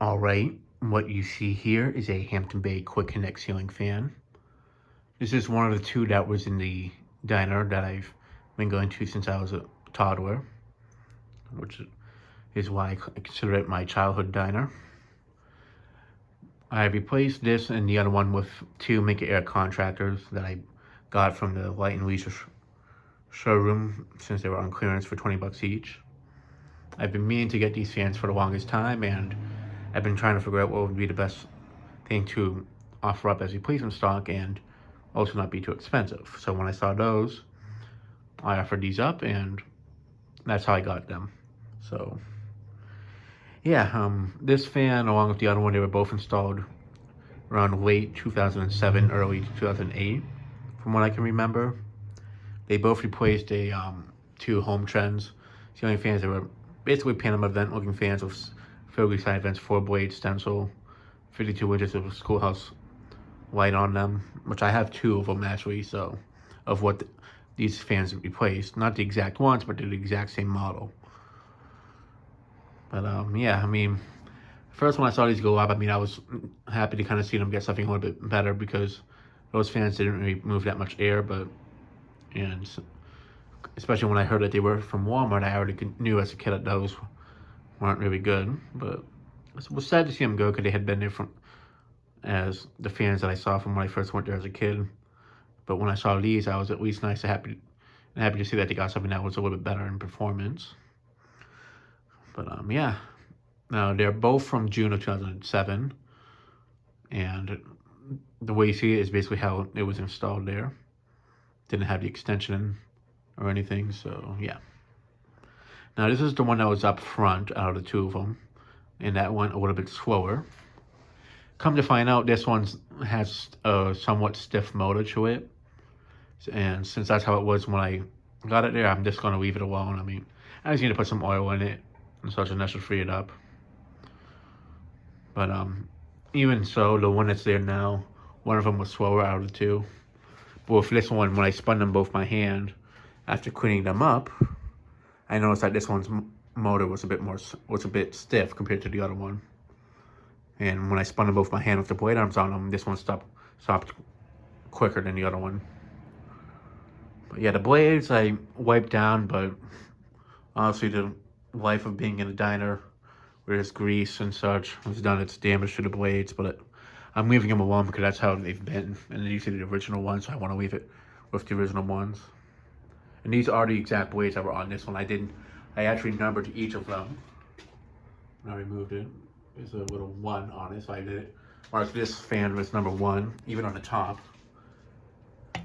Alright, what you see here is a Hampton Bay quick connect ceiling fan. This is one of the two that was in the diner that I've been going to since I was a toddler, which is why I consider it my childhood diner. I replaced this and the other one with two Make It Air contractors that I got from the Light and Leisure showroom since they were on clearance for 20 bucks each. I've been meaning to get these fans for the longest time, and I've been trying to figure out what would be the best thing to offer up as replacement stock and also not be too expensive. So when I saw those, I offered these up, and that's how I got them. So yeah, this fan along with the other one, they were both installed around late 2007, early 2008, from what I can remember. They both replaced a two Home Trends ceiling fans. They were basically Panama vent looking fans with Philly side vents, 4-blade stencil, 52 inches of schoolhouse light on them, which I have two of them actually, so of what these fans replaced. Not the exact ones, but they're the exact same model. But yeah, I mean, first when I saw these go up, I mean, I was happy to kind of see them get something a little bit better because those fans didn't really move that much air, but, and especially when I heard that they were from Walmart, I already knew as a kid that those weren't really good, but it was sad to see them go because they had been there from as the fans that I saw from when I first went there as a kid. But when I saw these, I was at least happy to see that they got something that was a little bit better in performance. But yeah, now they're both from June of 2007, and the way you see it is basically how it was installed there. Didn't have the extension or anything, so yeah. Now this is the one that was up front out of the two of them, and that went a little bit slower. Come to find out, this one has a somewhat stiff motor to it, and since that's how it was when I got it there, I'm just going to leave it alone. I mean, I just need to put some oil in it and such, and that should free it up. But even so, the one that's there now, one of them was slower out of the two. But with this one, when I spun them both by hand, after cleaning them up, I noticed that this one's motor was a bit stiff compared to the other one. And when I spun them both by hand with the blade arms on them, this one stopped quicker than the other one. But yeah, the blades I wiped down, but honestly, the life of being in a diner where there's grease and such has done its damage to the blades. But I'm leaving them alone because that's how they've been, and these are the original ones, so I want to leave it with the original ones. And these are the exact blades that were on this one. I actually numbered each of them. When I removed it, there's a little 1 on it, so I did it. Marked this fan was number 1, even on the top.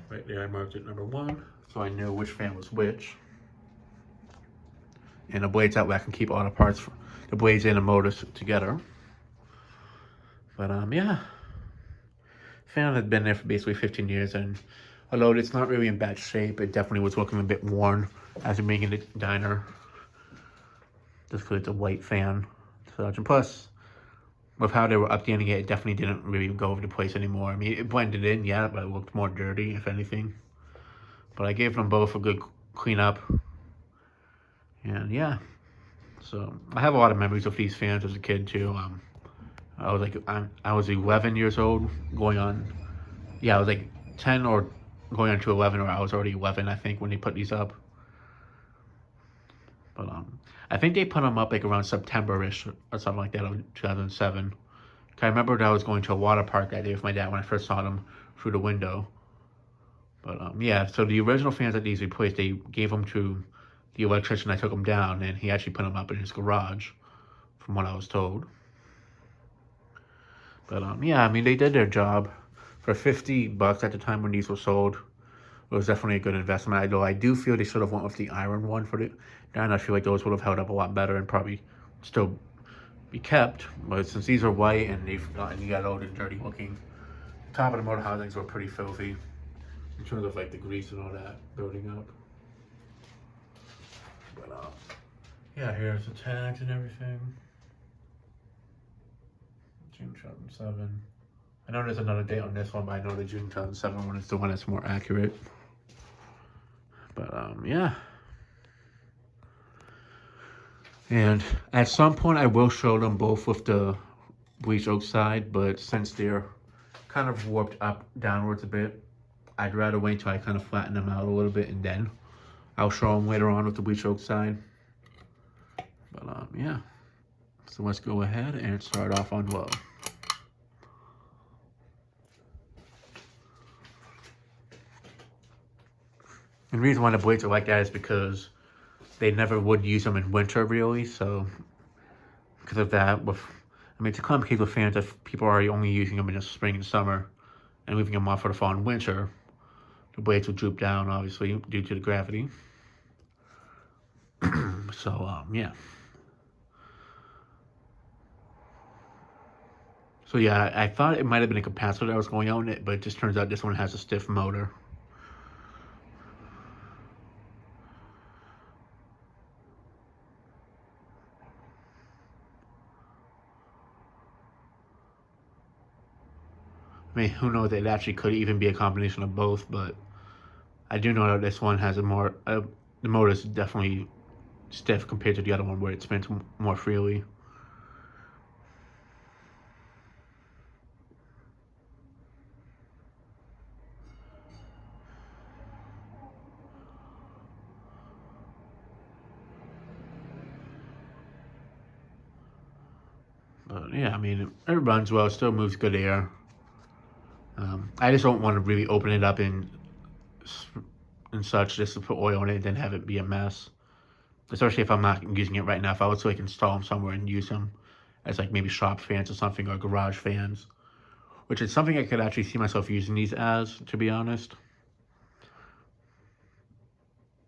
Right there, I marked it number 1, so I knew which fan was which. And the blades that way I can keep all the parts, the blades and the motors together. But yeah, fan had been there for basically 15 years, and although it's not really in bad shape, it definitely was looking a bit worn after being in the diner. Just because it's a white fan. And plus, with how they were updating it, it definitely didn't really go over the place anymore. I mean, it blended in, yeah, but it looked more dirty, if anything. But I gave them both a good cleanup. And yeah, so I have a lot of memories of these fans as a kid too. I was 11 years old, going on. Yeah, I was like 10 or going on to 11, or I was already 11, I think, when they put these up. But I think they put them up like around September-ish or something like that of 2007. I remember that I was going to a water park that day with my dad when I first saw them through the window. But yeah, so the original fans that these replaced, they gave them to the electrician. I took them down, and he actually put them up in his garage, from what I was told. But yeah, I mean, they did their job. For 50 bucks at the time when these were sold, it was definitely a good investment. Although I do feel they should have went with the iron one for the, and I feel like those would have held up a lot better and probably still be kept. But since these are white and they've gotten yellow and dirty looking, the top of the motor housings were pretty filthy in terms of like the grease and all that building up. But yeah, here's the tags and everything. June 2007. I know there's another date on this one, but I know the June 2007 one is the one that's more accurate. But yeah. And at some point I will show them both with the bleached oak side, but since they're kind of warped up downwards a bit, I'd rather wait till I kind of flatten them out a little bit and then I'll show them later on with the bleached oak side. But yeah, so let's go ahead and start off on low. And the reason why the blades are like that is because they never would use them in winter really, so because of that, it's a complicated with fans if people are only using them in the spring and summer and leaving them off for the fall and winter. The blades will droop down, obviously, due to the gravity. So, yeah. So, yeah, I thought it might have been a capacitor that was going on it, but it just turns out this one has a stiff motor. I mean, who knows? It actually could even be a combination of both, but I do know that this one has the motor is definitely stiff compared to the other one where it spins more freely. But yeah, I mean, it runs well, it still moves good air. I just don't want to really open it up and such just to put oil in it and then have it be a mess. Especially if I'm not using it right now. If I was to like install them somewhere and use them as like maybe shop fans or something or garage fans, which is something I could actually see myself using these as, to be honest.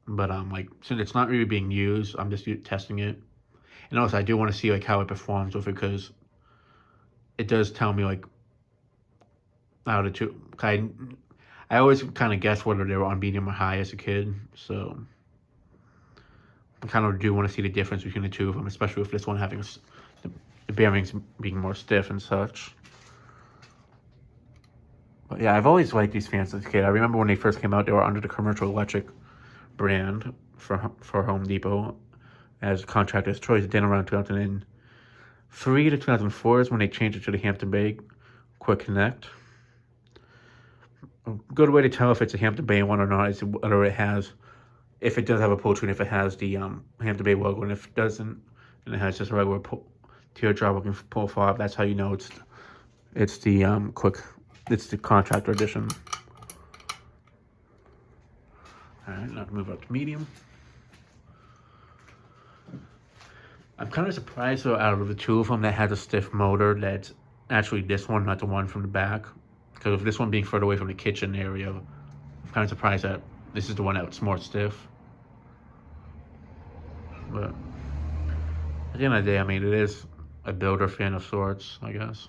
But like since it's not really being used, I'm just testing it. And also I do want to see like how it performs with it because it does tell me like how to. I always kind of guess whether they were on medium or high as a kid, so I kind of do want to see the difference between the two of them, especially with this one having the bearings being more stiff and such. But yeah, I've always liked these fans as a kid. I remember when they first came out, they were under the Commercial Electric brand for Home Depot as contractor's choice. Then around 2003 to 2004 is when they changed it to the Hampton Bay Quick Connect. A good way to tell if it's a Hampton Bay one or not is whether it has, if it does have a pull tune, if it has the Hampton Bay logo, and if it doesn't, and it has just a regular teardrop looking pull fob, that's how you know it's the contractor edition. All right, now to move up to medium. I'm kind of surprised though, out of the two of them that has a stiff motor, that's actually this one, not the one from the back. Because with this one being further away from the kitchen area, I'm kind of surprised that this is the one that's more stiff. But at the end of the day, I mean, it is a builder fan of sorts, I guess.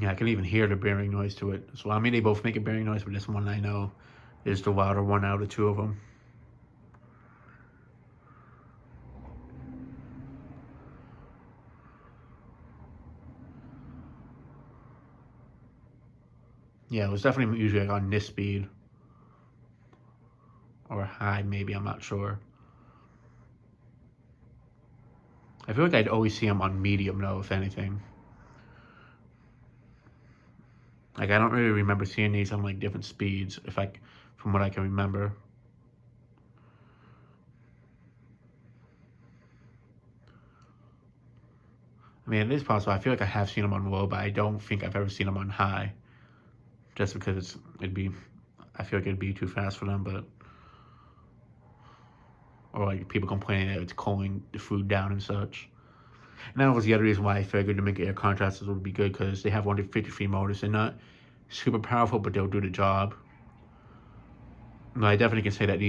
Yeah, I can even hear the bearing noise to it. So, I mean, they both make a bearing noise, but this one I know is the louder one out of the two of them. Yeah, it was definitely usually like on this speed. Or high, maybe, I'm not sure. I feel like I'd always see them on medium, though, if anything. Like, I don't really remember seeing these on, like, different speeds, from what I can remember. I mean, it is possible. I feel like I have seen them on low, but I don't think I've ever seen them on high. Just because I feel like it'd be too fast for them, but... Or, like, people complaining that it's cooling the food down and such. And that was the other reason why I figured to make air contrasters would be good, because they have 153 motors. They're not super powerful, but they'll do the job. No, I definitely can say that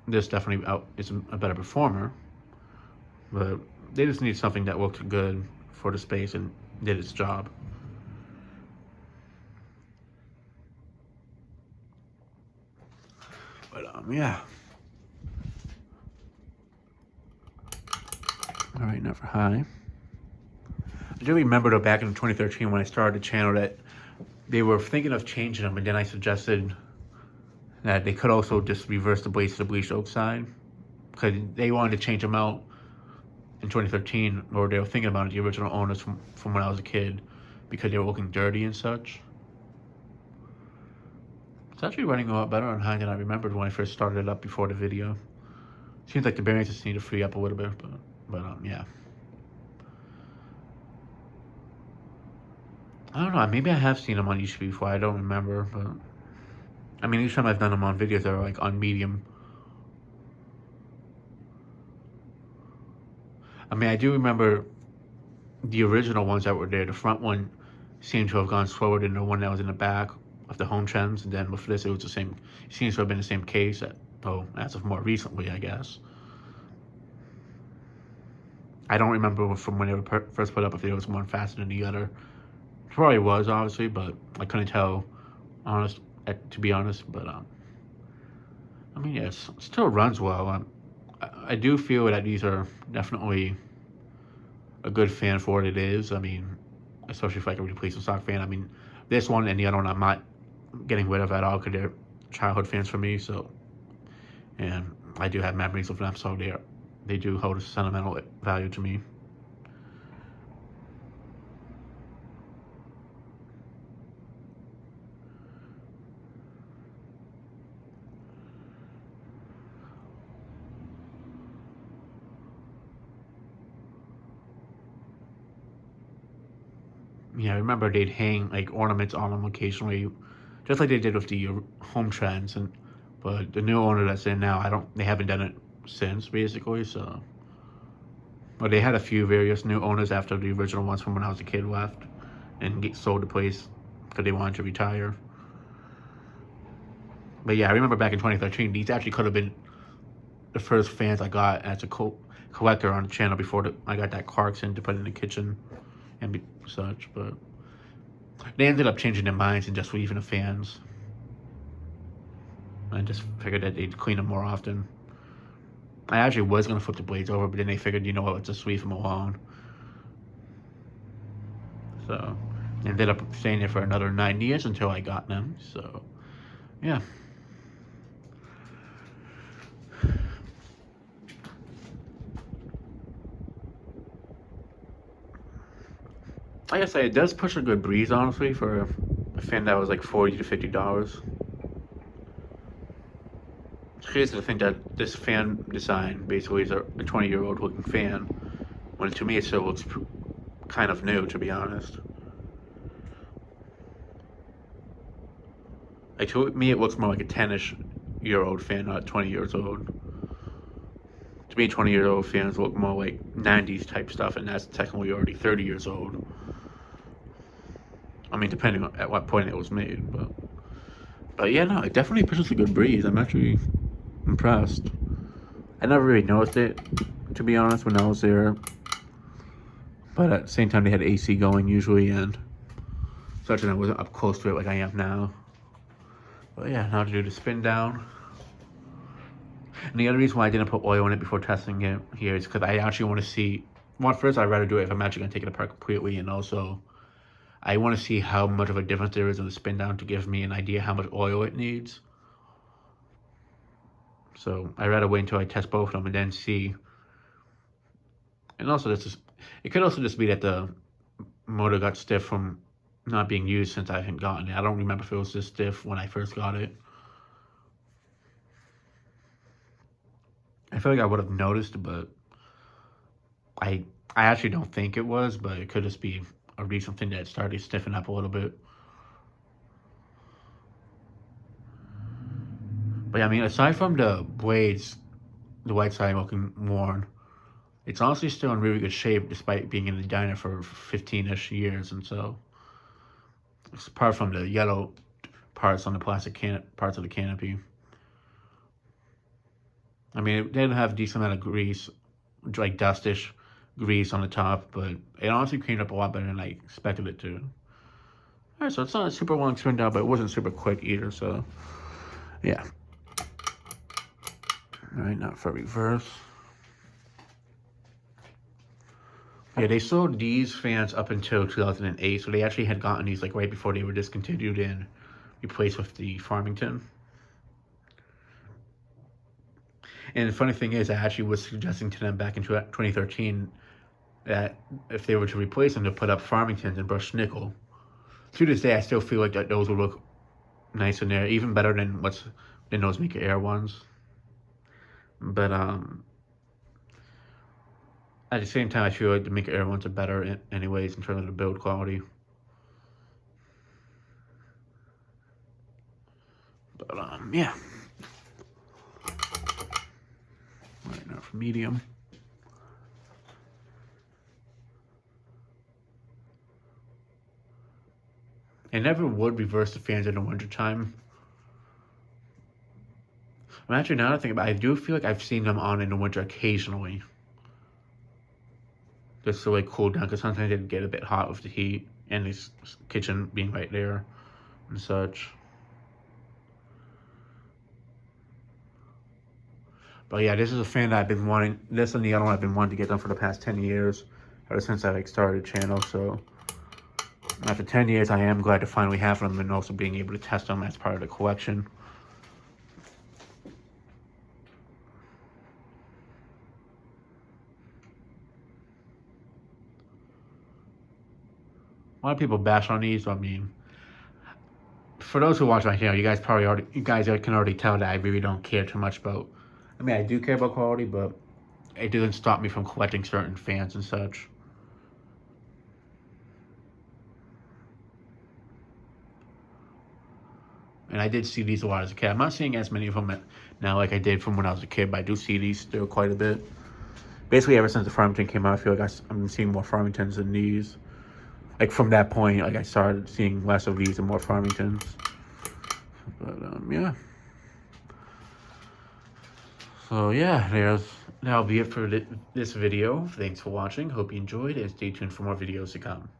this definitely is a better performer, but they just need something that looked good for the space and did its job. But yeah. All right, now for high. I do remember though back in 2013 when I started the channel that they were thinking of changing them, and then I suggested that they could also just reverse the blades to the bleached oak side, because they wanted to change them out in 2013, or they were thinking about it, the original owners from when I was a kid, because they were looking dirty and such. It's actually running a lot better on high than I remembered when I first started it up before the video. Seems like the bearings just need to free up a little bit, but yeah. I don't know, maybe I have seen them on YouTube before, I don't remember, but I mean, each time I've done them on videos, they're like on medium. I mean, I do remember the original ones that were there. The front one seemed to have gone slower than the one that was in the back of the home trends, and then with this, it was the same. It seems to have been the same case. As of more recently, I guess. I don't remember from when they were first put up if there was one faster than the other. It probably was, obviously, but I couldn't tell, to be honest. But I mean, yeah, it still runs well. I do feel that these are definitely a good fan for what it is. I mean, especially for like a replacement stock fan. I mean, this one and the other one I'm not getting rid of at all because they're childhood fans for me. So, and I do have memories of them, so they do hold a sentimental value to me. Yeah, I remember they'd hang like ornaments on them occasionally, just like they did with the home trends. But the new owner that's in now, they haven't done it since basically. So, but they had a few various new owners after the original ones from when I was a kid left and sold the place because they wanted to retire. But yeah, I remember back in 2013, these actually could have been the first fans I got as a collector on the channel before I got that Clarkson to put in the kitchen and such. But they ended up changing their minds and just leaving the fans. I just figured that they'd clean them more often. I actually was going to flip the blades over, but then they figured, you know what, let's just leave them alone. So, ended up staying there for another 9 years until I got them. So, yeah. Like I say, it does push a good breeze, honestly, for a fan that was like $40 to $50. It's crazy to think that this fan design basically is a 20-year-old looking fan, when to me it still looks kind of new, to be honest. Like, to me, it looks more like a 10-ish-year-old fan, not 20 years old. To me, 20-year-old fans look more like 90s type stuff, and that's technically already 30 years old. I mean, depending on at what point it was made, but yeah, no, it definitely pushes a good breeze. I'm actually impressed. I never really noticed it, to be honest, when I was there. But at the same time, they had AC going usually, and such, and I wasn't up close to it like I am now. But yeah, now to do the spin down. And the other reason why I didn't put oil in it before testing it here is because I actually want to see. Well, first, I'd rather do it if I'm actually going to take it apart completely, and also I want to see how much of a difference there is in the spin down to give me an idea how much oil it needs. So I'd rather wait until I test both of them and then see. And also, it could also just be that the motor got stiff from not being used since I haven't gotten it. I don't remember if it was this stiff when I first got it. I feel like I would have noticed, but I actually don't think it was, but it could just be a recent thing that started to stiffen up a little bit. But yeah, I mean, aside from the blades, the white side looking worn, it's honestly still in really good shape despite being in the diner for 15-ish years. And so, apart from the yellow parts on the plastic parts of the canopy, I mean, it did have a decent amount of grease, like dustish grease on the top, but it honestly cleaned up a lot better than I expected it to. Alright, so it's not a super long spin down, but it wasn't super quick either, so yeah. Alright, now for reverse. Yeah, they sold these fans up until 2008, so they actually had gotten these like right before they were discontinued and replaced with the Farmington. And the funny thing is, I actually was suggesting to them back in 2013 that if they were to replace them, to put up Farmingtons and brushed nickel. To this day, I still feel like that those would look nice in there, even better than those Mika Air ones. But at the same time, I feel like the Mika Air ones are better anyways in terms of the build quality. But yeah. Right now for medium. I never would reverse the fans in the wintertime. I'm actually, now that I think about it, I do feel like I've seen them on in the winter occasionally. Just to like cool down, because sometimes they get a bit hot with the heat and this kitchen being right there and such. But yeah, this is a fan that I've been wanting. This and the other one I've been wanting to get done for the past 10 years, ever since I like started the channel. So after 10 years, I am glad to finally have them and also being able to test them as part of the collection. A lot of people bash on these. I mean, for those who watch my channel, you guys can already tell that I really don't care too much about. I mean, I do care about quality, but it doesn't stop me from collecting certain fans and such. And I did see these a lot as a kid. I'm not seeing as many of them now like I did from when I was a kid, but I do see these still quite a bit. Basically, ever since the Farmington came out, I feel like I'm seeing more Farmingtons than these. Like from that point, like I started seeing less of these and more Farmingtons. But yeah. So yeah, that'll be it for this video. Thanks for watching. Hope you enjoyed, and stay tuned for more videos to come.